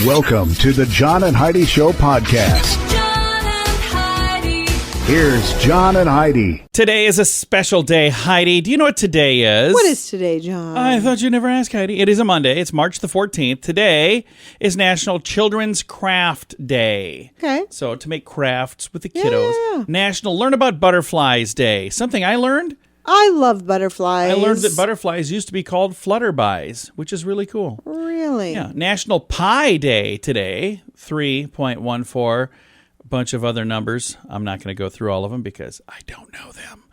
Welcome to the John and Heidi Show podcast. John and Heidi. Here's John and Heidi. Today is a special day, Heidi. Do you know what today is? What is today, John? I thought you'd never ask, Heidi. It is a Monday. It's March the 14th. Today is National Children's Craft Day. Okay. So to make crafts with the kiddos. Yeah. National Learn About Butterflies Day. Something I learned. I love butterflies. I learned that butterflies used to be called flutterbys, which is really cool. Really? Yeah. National Pi Day today. 3.14. A bunch of other numbers. I'm not going to go through all of them because I don't know them.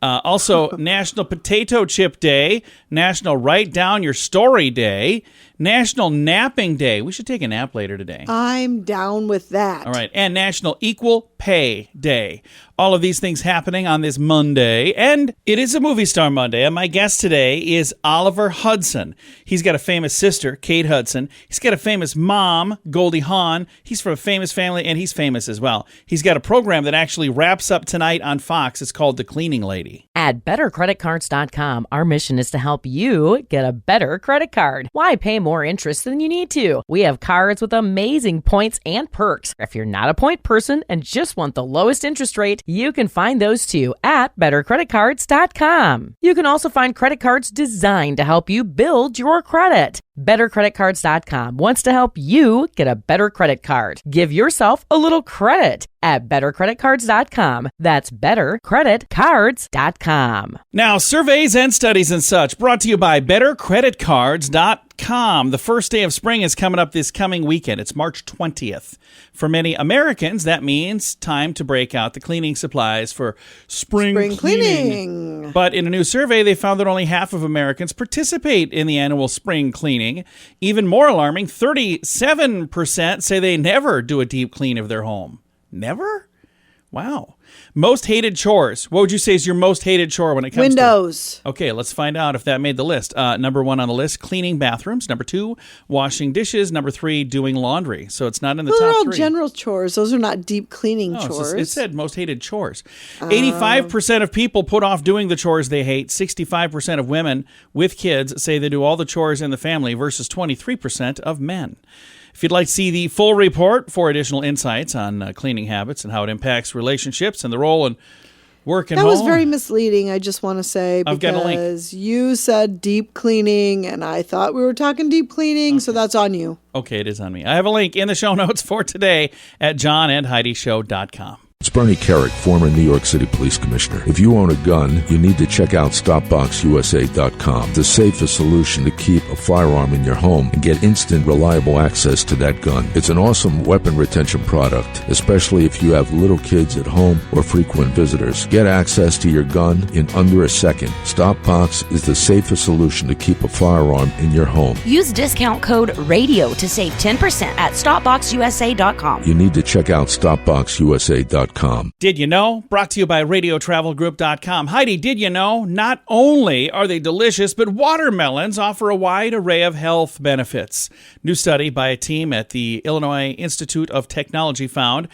Also, National Potato Chip Day, National Write Down Your Story Day, National Napping Day. We should take a nap later today. I'm down with that. All right. And National Equal Pay Day. All of these things happening on this Monday. And it is a movie star Monday. And my guest today is Oliver Hudson. He's got a famous sister, Kate Hudson. He's got a famous mom, Goldie Hawn. He's from a famous family, and he's famous as well. He's got a program that actually wraps up tonight on Fox. It's called The Cleaning Lady. At BetterCreditCards.com, our mission is to help you get a better credit card. Why pay more interest than you need to? We have cards with amazing points and perks. If you're not a point person and just want the lowest interest rate, you can find those too at BetterCreditCards.com. You can also find credit cards designed to help you build your credit. BetterCreditCards.com wants to help you get a better credit card. Give yourself a little credit at BetterCreditCards.com. That's BetterCreditCards.com. Now, surveys and studies and such brought to you by BetterCreditCards.com. The first day of spring is coming up this coming weekend. It's March 20th. For many Americans, that means time to break out the cleaning supplies for spring cleaning. But in a new survey, they found that only half of Americans participate in the annual spring cleaning. Even more alarming, 37% say they never do a deep clean of their home. Never? Wow. Most hated chores. What would you say is your most hated chore when it comes Windows. to... Okay, let's find out if that made the list. Number 1 on the list, cleaning bathrooms. Number 2, washing dishes. Number 3, doing laundry. So it's not in the Those top are all 3. general chores. Those are not deep cleaning chores. It said most hated chores. 85% of people put off doing the chores they hate. 65% of women with kids say they do all the chores in the family versus 23% of men. If you'd like to see the full report for additional insights on cleaning habits and how it impacts relationships and the role in work and That home. was very misleading, I just want to say, I've got a link. because you said deep cleaning, and I thought we were talking deep cleaning, so that's on you. Okay, it is on me. I have a link in the show notes for today at johnandheidishow.com. It's Bernie Carrick, former New York City Police Commissioner. If you own a gun, you need to check out StopBoxUSA.com, the safest solution to keep a firearm in your home and get instant, reliable access to that gun. It's an awesome weapon retention product, especially if you have little kids at home or frequent visitors. Get access to your gun in under a second. StopBox is the safest solution to keep a firearm in your home. Use discount code RADIO to save 10% at StopBoxUSA.com. You need to check out StopBoxUSA.com. Did you know? Brought to you by RadioTravelGroup.com. Heidi, did you know? Not only are they delicious, but watermelons offer a wide array of health benefits. New study by a team at the Illinois Institute of Technology found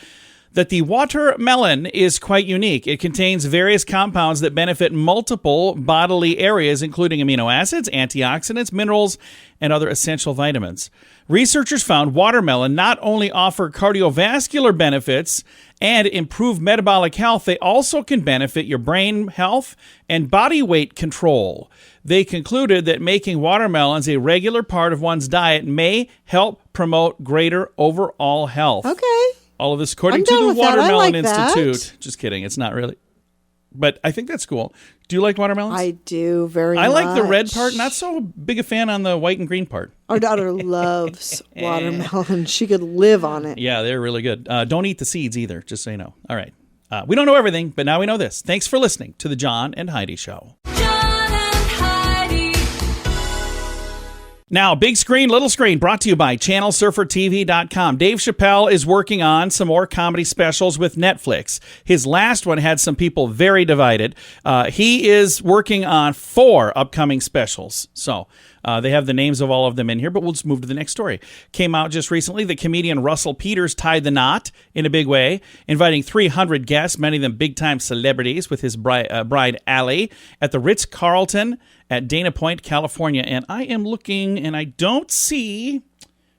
that the watermelon is quite unique. It contains various compounds that benefit multiple bodily areas, including amino acids, antioxidants, minerals, and other essential vitamins. Researchers found watermelon not only offer cardiovascular benefits and improve metabolic health, they also can benefit your brain health and body weight control. They concluded that making watermelons a regular part of one's diet may help promote greater overall health. Okay. All of this according I'm to down the with that. I Watermelon like that. Institute. Just kidding. It's not really. But I think that's cool. Do you like watermelons? I do very much. I like the red part. Not so big a fan on the white and green part. Our daughter loves watermelon. She could live on it. Yeah, they're really good. Don't eat the seeds either, just so you know. All right. We don't know everything, but now we know this. Thanks for listening to The John and Heidi Show. John and Heidi. Now, big screen, little screen, brought to you by ChannelSurferTV.com. Dave Chappelle is working on some more comedy specials with Netflix. His last one had some people very divided. He is working on 4 upcoming specials. So they have the names of all of them in here, but we'll just move to the next story. Came out just recently. The comedian Russell Peters tied the knot in a big way, inviting 300 guests, many of them big-time celebrities, with his bride Allie at the Ritz-Carlton at Dana Point, California. And I am looking, and I don't see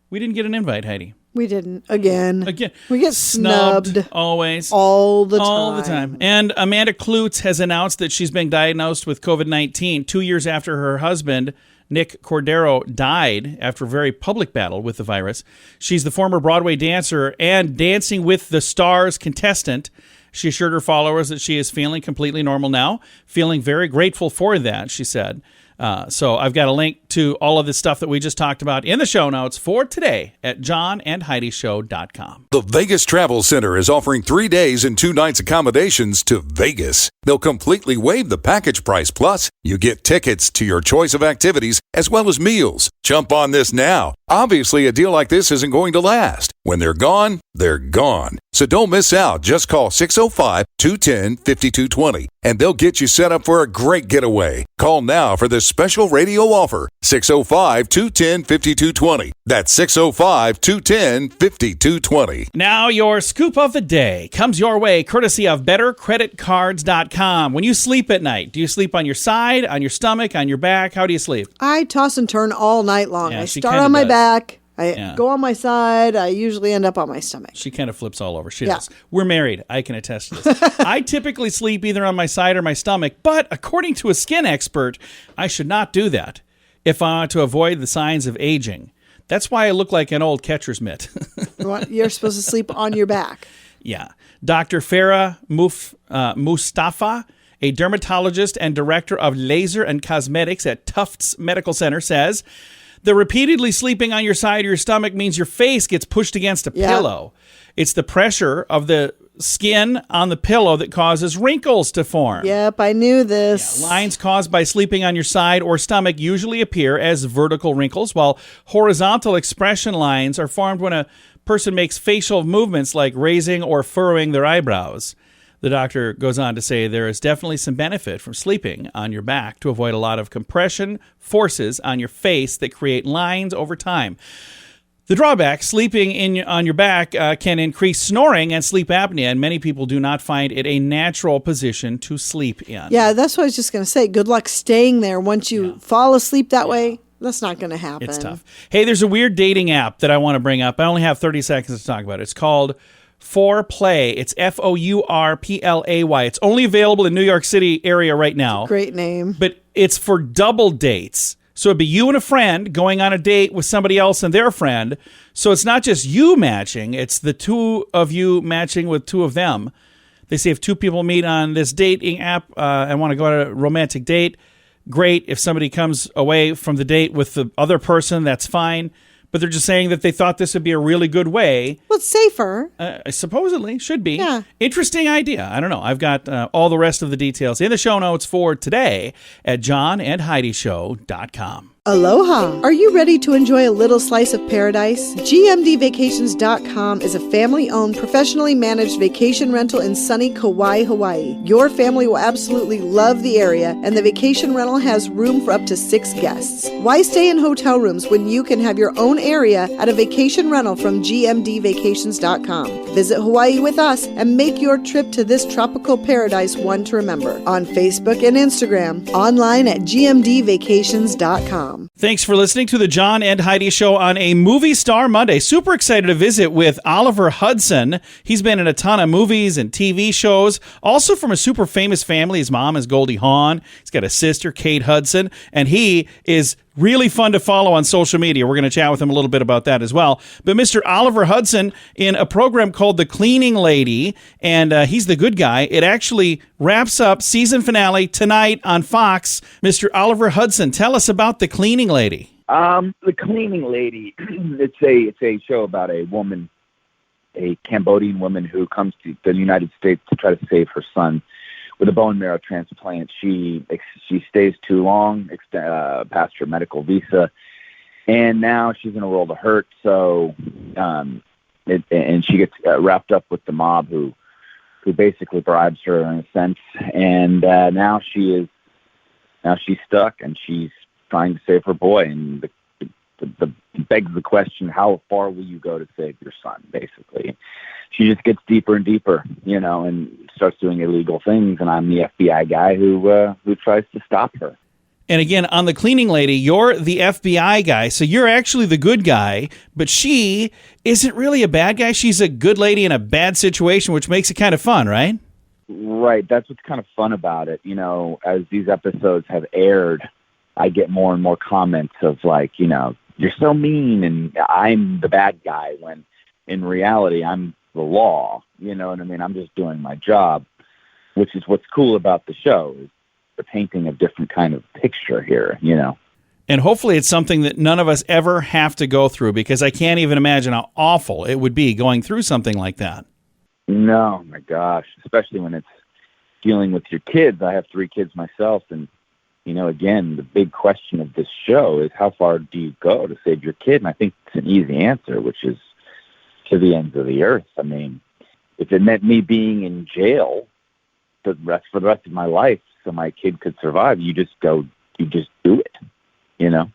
We didn't get an invite, Heidi. We didn't. Again. We get Snubbed. snubbed Always. all the time. All the time. And Amanda Klutz has announced that she's been diagnosed with COVID-19 2 years after her husband, Nick Cordero, died after a very public battle with the virus. She's the former Broadway dancer and Dancing with the Stars contestant. She assured her followers that she is feeling completely normal now, feeling very grateful for that, she said. So I've got a link to all of this stuff that we just talked about in the show notes for today at johnandheidishow.com. The Vegas Travel Center is offering 3 days and 2 nights accommodations to Vegas. They'll completely waive the package price. Plus, you get tickets to your choice of activities as well as meals. Jump on this now. Obviously, a deal like this isn't going to last. When they're gone, they're gone. So don't miss out. Just call 605-210-5220 and they'll get you set up for a great getaway. Call now for this special radio offer. 605-210-5220. That's 605-210-5220. Now your scoop of the day comes your way courtesy of BetterCreditCards.com. When you sleep at night, do you sleep on your side, on your stomach, on your back? How do you sleep? I toss and turn all night long. Yeah, I she start kinda on my does. back. I go on my side. I usually end up on my stomach. She kind of flips all over. She Yeah. does. We're married. I can attest to this. I typically sleep either on my side or my stomach, but according to a skin expert, I should not do that if I want to avoid the signs of aging. That's why I look like an old catcher's mitt. You're supposed to sleep on your back. Yeah. Dr. Farah Mustafa, a dermatologist and director of laser and cosmetics at Tufts Medical Center, says, the repeatedly sleeping on your side or your stomach means your face gets pushed against a pillow. It's the pressure of the skin on the pillow that causes wrinkles to form. Yep, I knew this. Lines caused by sleeping on your side or stomach usually appear as vertical wrinkles, while horizontal expression lines are formed when a person makes facial movements like raising or furrowing their eyebrows. The doctor goes on to say there is definitely some benefit from sleeping on your back to avoid a lot of compression forces on your face that create lines over time. The drawback, sleeping on your back can increase snoring and sleep apnea, and many people do not find it a natural position to sleep in. Yeah, that's what I was just going to say. Good luck staying there once you fall asleep that way. That's not going to happen. It's tough. Hey, there's a weird dating app that I want to bring up. I only have 30 seconds to talk about it. It's called Fourplay. It's Fourplay. It's only available in New York City area right now. Great name. But it's for double dates. So it'd be you and a friend going on a date with somebody else and their friend. So it's not just you matching, it's the two of you matching with two of them. They say if two people meet on this dating app and want to go on a romantic date, great. If somebody comes away from the date with the other person, that's fine. But they're just saying that they thought this would be a really good way. Well, it's safer. Supposedly, should be. Yeah. Interesting idea. I don't know. I've got all the rest of the details in the show notes for today at johnandheidishow.com. Aloha! Are you ready to enjoy a little slice of paradise? GMDvacations.com is a family-owned, professionally managed vacation rental in sunny Kauai, Hawaii. Your family will absolutely love the area, and the vacation rental has room for up to 6 guests. Why stay in hotel rooms when you can have your own area at a vacation rental from GMDvacations.com? Visit Hawaii with us and make your trip to this tropical paradise one to remember. On Facebook and Instagram, online at GMDvacations.com. Thanks for listening to the John and Heidi Show on a Movie Star Monday. Super excited to visit with Oliver Hudson. He's been in a ton of movies and TV shows. Also from a super famous family. His mom is Goldie Hawn. He's got a sister, Kate Hudson. And he is really fun to follow on social media. We're going to chat with him a little bit about that as well. But Mr. Oliver Hudson in a program called The Cleaning Lady, and he's the good guy. It actually wraps up season finale tonight on Fox. Mr. Oliver Hudson, tell us about The Cleaning Lady. The Cleaning Lady, it's a show about a woman, a Cambodian woman who comes to the United States to try to save her son with a bone marrow transplant. She stays too long, past her medical visa, and now she's in a world of hurt. So, and she gets wrapped up with the mob who basically bribes her in a sense. And now she's stuck, and she's trying to save her boy. And the begs the question: how far will you go to save your son? Basically, she just gets deeper and deeper, and starts doing illegal things. And I'm the FBI guy who tries to stop her. And again, on the cleaning lady, you're the FBI guy, so you're actually the good guy, but she isn't really a bad guy. She's a good lady in a bad situation, which makes it kind of fun, right? Right. That's what's kind of fun about it. As these episodes have aired, I get more and more comments of like, you're so mean and I'm the bad guy, when in reality, I'm the law. You know what I mean? I'm just doing my job, which is what's cool about the show, is the painting a different kind of picture here, And hopefully it's something that none of us ever have to go through, because I can't even imagine how awful it would be going through something like that. No, my gosh, especially when it's dealing with your kids. I have 3 kids myself, and, again, the big question of this show is how far do you go to save your kid? And I think it's an easy answer, which is to the ends of the earth. I mean, if it meant me being in jail for the rest of my life so my kid could survive, you just do it,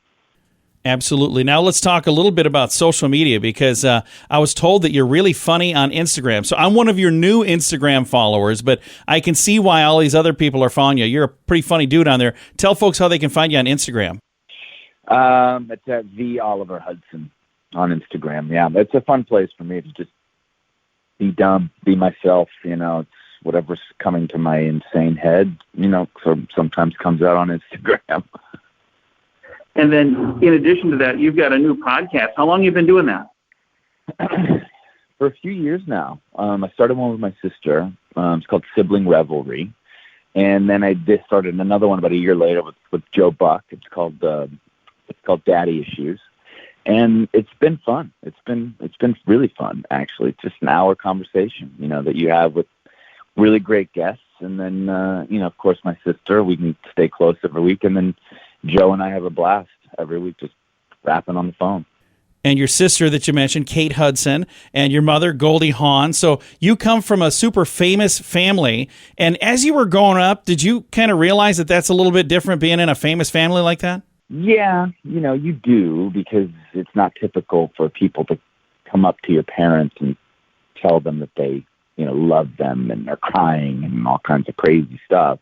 Absolutely. Now let's talk a little bit about social media, because I was told that you're really funny on Instagram. So I'm one of your new Instagram followers, but I can see why all these other people are following you. You're a pretty funny dude on there. Tell folks how they can find you on Instagram. It's at the Oliver Hudson on Instagram. Yeah, it's a fun place for me to just be dumb, be myself. It's whatever's coming to my insane head, so sometimes comes out on Instagram. And then, in addition to that, you've got a new podcast. How long have you been doing that? For a few years now. I started one with my sister. It's called Sibling Revelry. And then I just started another one about a year later with Joe Buck. It's called Daddy Issues. And it's been fun. It's been really fun, actually. It's just an hour conversation, that you have with really great guests. And then, of course, my sister, we can stay close every week. And then Joe and I have a blast every week, just rapping on the phone. And your sister that you mentioned, Kate Hudson, and your mother, Goldie Hawn. So you come from a super famous family. And as you were growing up, did you kind of realize that that's a little bit different being in a famous family like that? Yeah, you do, because it's not typical for people to come up to your parents and tell them that they, love them and they're crying and all kinds of crazy stuff.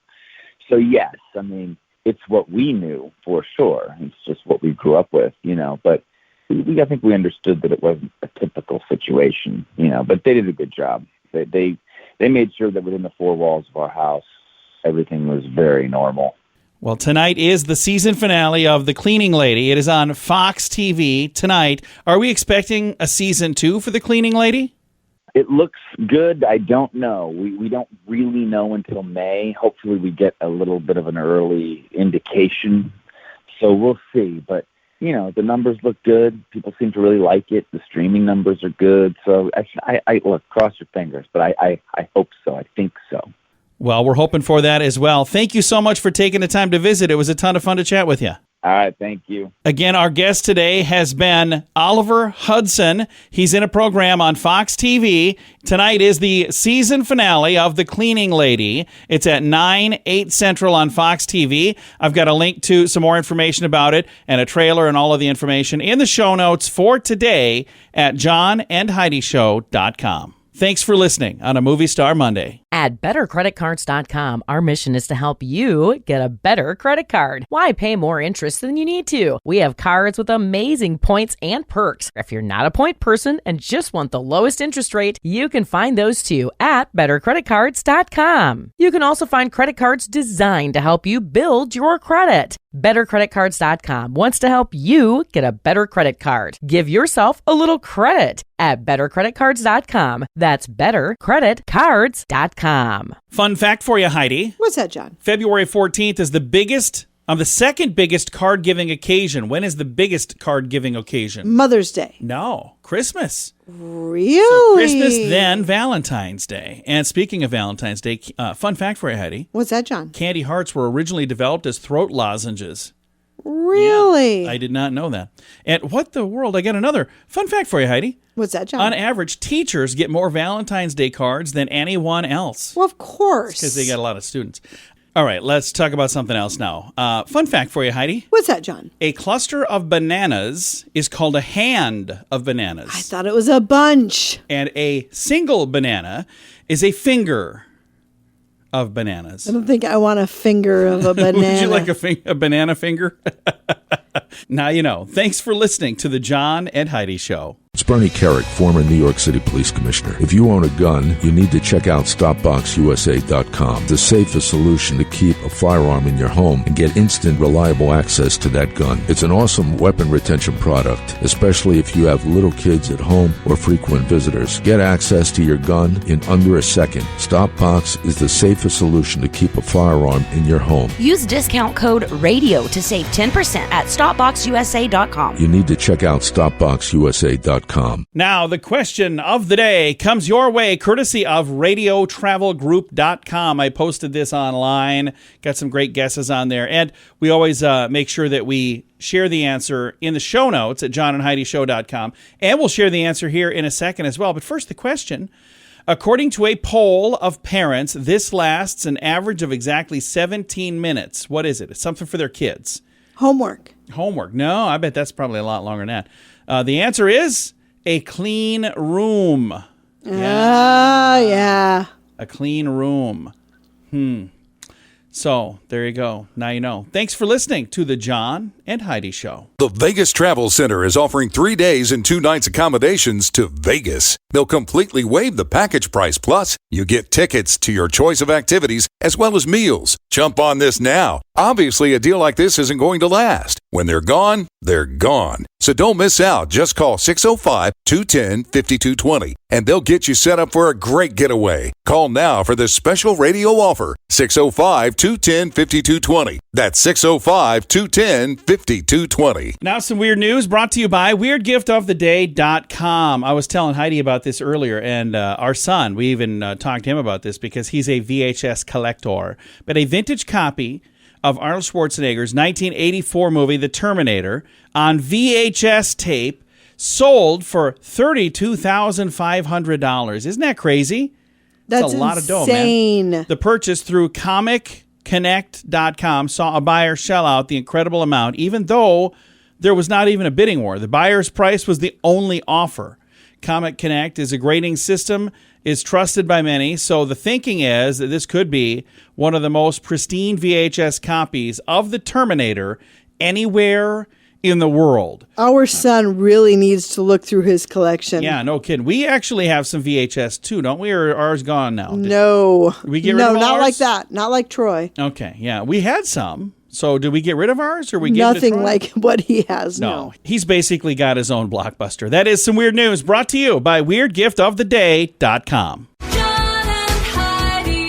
So yes, I mean, it's what we knew for sure. It's just what we grew up with, but I think we understood that it wasn't a typical situation, but they did a good job. They made sure that within the 4 walls of our house, everything was very normal. Well, tonight is the season finale of The Cleaning Lady. It is on Fox TV tonight. Are we expecting a season 2 for The Cleaning Lady? It looks good. I don't know. We don't really know until May. Hopefully we get a little bit of an early indication. So we'll see. But, the numbers look good. People seem to really like it. The streaming numbers are good. So I look, cross your fingers. But I hope so. I think so. Well, we're hoping for that as well. Thank you so much for taking the time to visit. It was a ton of fun to chat with you. All right, thank you. Again, our guest today has been Oliver Hudson. He's in a program on Fox TV. Tonight is the season finale of The Cleaning Lady. It's at 8 Central on Fox TV. I've got a link to some more information about it and a trailer and all of the information in the show notes for today at johnandheidishow.com. Thanks for listening on a Movie Star Monday. At bettercreditcards.com, our mission is to help you get a better credit card. Why pay more interest than you need to? We have cards with amazing points and perks. If you're not a point person and just want the lowest interest rate, you can find those too at bettercreditcards.com. You can also find credit cards designed to help you build your credit. BetterCreditCards.com wants to help you get a better credit card. Give yourself a little credit at BetterCreditCards.com. That's BetterCreditCards.com. Fun fact for you, Heidi. What's that, John? February 14th is the second biggest card giving occasion. When is the biggest card giving occasion? Mother's Day. No, Christmas. Really? So Christmas, then Valentine's Day. And speaking of Valentine's Day, fun fact for you, Heidi. What's that, John? Candy hearts were originally developed as throat lozenges. Really? Yeah, I did not know that. And what the world? I got another fun fact for you, Heidi. What's that, John? On average, teachers get more Valentine's Day cards than anyone else. Well, of course. Because they got a lot of students. All right, let's talk about something else now. Fun fact for you, Heidi. What's that, John? A cluster of bananas is called a hand of bananas. I thought it was a bunch. And a single banana is a finger of bananas. I don't think I want a finger of a banana. Would you like a banana finger? Now you know. Thanks for listening to the John and Heidi Show. It's Bernie Carrick, former New York City Police Commissioner. If you own a gun, you need to check out StopBoxUSA.com, the safest solution to keep a firearm in your home and get instant, reliable access to that gun. It's an awesome weapon retention product, especially if you have little kids at home or frequent visitors. Get access to your gun in under a second. StopBox is the safest solution to keep a firearm in your home. Use discount code RADIO to save 10% at StopBoxUSA.com. You need to check out StopBoxUSA.com. Now, the question of the day comes your way courtesy of RadioTravelGroup.com. I posted this online, got some great guesses on there, and we always make sure that we share the answer in the show notes at johnandheidishow.com, and we'll share the answer here in a second as well. But first, the question. According to a poll of parents, this lasts an average of exactly 17 minutes. What is it? It's something for their kids. Homework. Homework. No, I bet that's probably a lot longer than that. The answer is a clean room. Yeah. A clean room. So, there you go. Now you know. Thanks for listening to the John and Heidi Show. The Vegas Travel Center is offering 3 days and 2 nights accommodations to Vegas. They'll completely waive the package price. Plus, you get tickets to your choice of activities as well as meals. Jump on this now. Obviously, a deal like this isn't going to last. When they're gone, they're gone. So don't miss out. Just call 605-210-5220 and they'll get you set up for a great getaway. Call now for this special radio offer. 605-210-5220. That's 605-210-5220. Now some weird news brought to you by WeirdGiftOfTheDay.com. I was telling Heidi about this earlier, and our son, we even talked to him about this because he's a VHS collector. But a vintage copy of Arnold Schwarzenegger's 1984 movie, The Terminator, on VHS tape, sold for $32,500. Isn't that crazy? That's a lot insane. of dough, man. The purchase through ComicConnect.com saw a buyer shell out the incredible amount, even though there was not even a bidding war. The buyer's price was the only offer. Comic Connect is a grading system, is trusted by many, so the thinking is that this could be one of the most pristine VHS copies of The Terminator anywhere in the world. Our son really needs to look through his collection. Yeah, no kidding. We actually have some VHS too, don't we? Or ours gone now? No. Did we get rid of not ours? like that. Not like Troy. Okay, yeah. We had some. So did we get rid of ours or we gave it to Nothing Troy? like what he has now. No, he's basically got his own Blockbuster. That is some weird news brought to you by WeirdGiftOfTheDay.com. John and Heidi.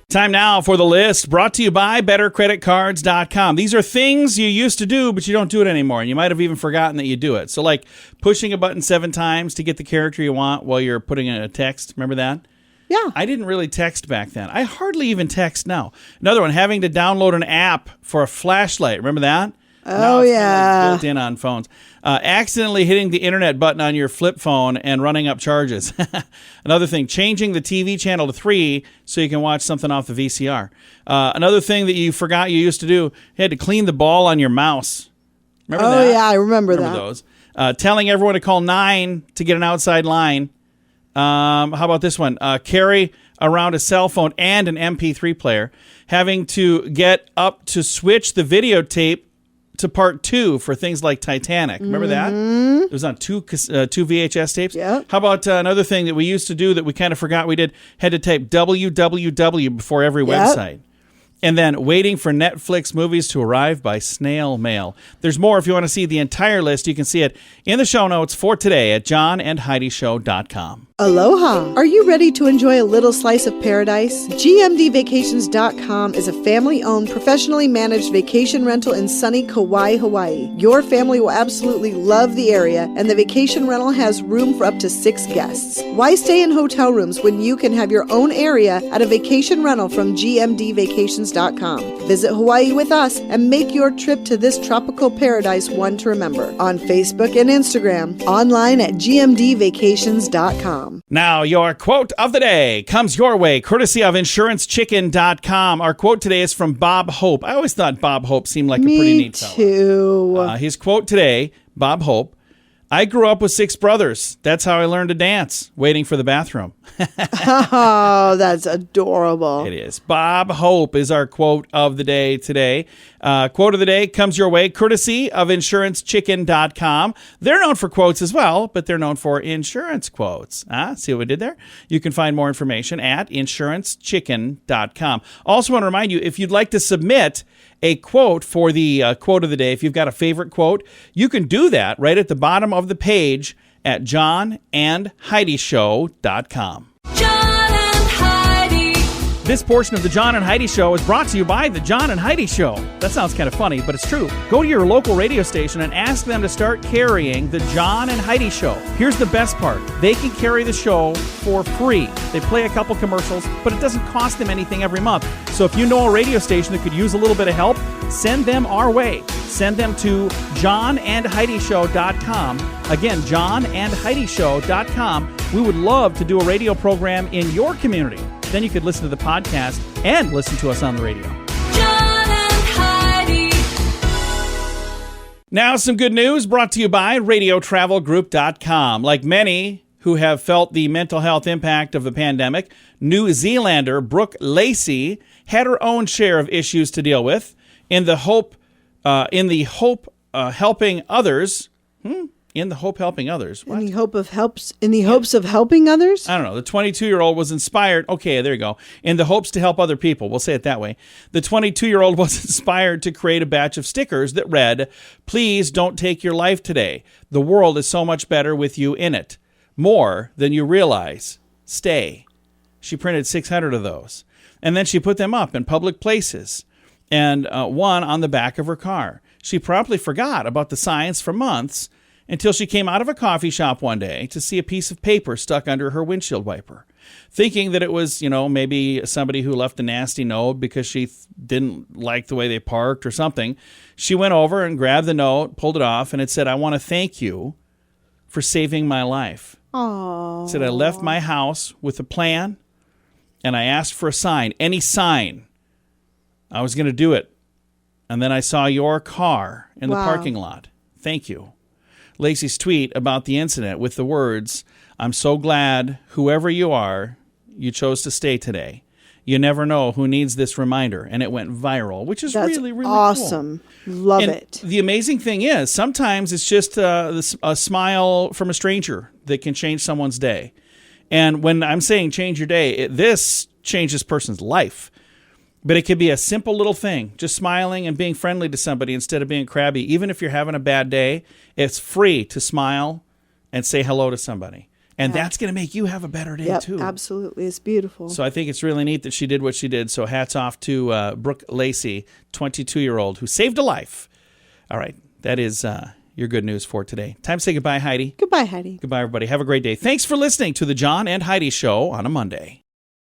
Time now for the list brought to you by BetterCreditCards.com. These are things you used to do, but you don't do it anymore. And you might have even forgotten that you do it. So like pushing a button 7 times to get the character you want while you're putting in a text. Remember that? Yeah. I didn't really text back then. I hardly even text now. Another one, having to download an app for a flashlight. Remember that? Oh, yeah. Built in on phones. Accidentally hitting the internet button on your flip phone and running up charges. Another thing, changing the TV channel to 3 so you can watch something off the VCR. Another thing that you forgot you used to do, you had to clean the ball on your mouse. Remember that? Oh, yeah, I remember that. those. Telling everyone to call 9 to get an outside line. How about this one? Carry around a cell phone and an MP3 player. Having to get up to switch the videotape to part 2 for things like Titanic. Remember that? It was on two VHS tapes. Yeah. How about another thing that we used to do that we kind of forgot we did? Had to type www before every website. And then waiting for Netflix movies to arrive by snail mail. There's more. If you want to see the entire list, you can see it in the show notes for today at johnandheidishow.com. Aloha! Are you ready to enjoy a little slice of paradise? GMDvacations.com is a family-owned, professionally managed vacation rental in sunny Kauai, Hawaii. Your family will absolutely love the area, and the vacation rental has room for up to 6 guests. Why stay in hotel rooms when you can have your own area at a vacation rental from GMDvacations.com? Visit Hawaii with us and make your trip to this tropical paradise one to remember. On Facebook and Instagram, online at GMDvacations.com. Now, your quote of the day comes your way, courtesy of InsuranceChicken.com. Our quote today is from Bob Hope. I always thought Bob Hope seemed like a pretty neat fellow. Me too. His quote today, Bob Hope, I grew up with 6 brothers. That's how I learned to dance, waiting for the bathroom. Oh, that's adorable. It is. Bob Hope is our quote of the day today. Quote of the day comes your way courtesy of InsuranceChicken.com. They're known for quotes as well, but they're known for insurance quotes. See what we did there? You can find more information at InsuranceChicken.com. Also want to remind you, if you'd like to submit a quote for the quote of the day, if you've got a favorite quote, you can do that right at the bottom of the page at johnandheidishow.com. John and Heidi. This portion of the John and Heidi Show is brought to you by the John and Heidi Show. That sounds kind of funny, but it's true. Go to your local radio station and ask them to start carrying the John and Heidi Show. Here's the best part. They can carry the show for free. They play a couple commercials, but it doesn't cost them anything every month. So if you know a radio station that could use a little bit of help, send them our way. Send them to johnandheidishow.com. Again, johnandheidishow.com. We would love to do a radio program in your community. Then you could listen to the podcast and listen to us on the radio. John and Heidi. Now some good news brought to you by radiotravelgroup.com. Like many who have felt the mental health impact of the pandemic, New Zealander Brooke Lacey had her own share of issues to deal with. In the hope helping others. In the hope helping others. What? In the hopes of helping others? I don't know. The 22-year-old was inspired. Okay, there you go. In the hopes to help other people. We'll say it that way. The 22-year-old was inspired to create a batch of stickers that read, "Please don't take your life today. The world is so much better with you in it. More than you realize. Stay." She printed 600 of those. And then she put them up in public places. And one on the back of her car. She promptly forgot about the signs for months until she came out of a coffee shop one day to see a piece of paper stuck under her windshield wiper. Thinking that it was, maybe somebody who left a nasty note because she didn't like the way they parked or something, she went over and grabbed the note, pulled it off, and it said, "I want to thank you for saving my life." Aww. It said, "I left my house with a plan, and I asked for a sign, any sign. I was going to do it. And then I saw your car in the parking lot. Thank you." Lacey's tweet about the incident with the words, "I'm so glad, whoever you are, you chose to stay today. You never know who needs this reminder." And it went viral, which is really, really awesome. Cool. Love it. The amazing thing is, sometimes it's just a smile from a stranger that can change someone's day. And when I'm saying change your day, this changes a person's life. But it could be a simple little thing, just smiling and being friendly to somebody instead of being crabby. Even if you're having a bad day, it's free to smile and say hello to somebody. And that's going to make you have a better day, too. Absolutely. It's beautiful. So I think it's really neat that she did what she did. So hats off to Brooke Lacey, 22-year-old, who saved a life. All right. That is your good news for today. Time to say goodbye, Heidi. Goodbye, Heidi. Goodbye, everybody. Have a great day. Thanks for listening to the John and Heidi Show on a Monday.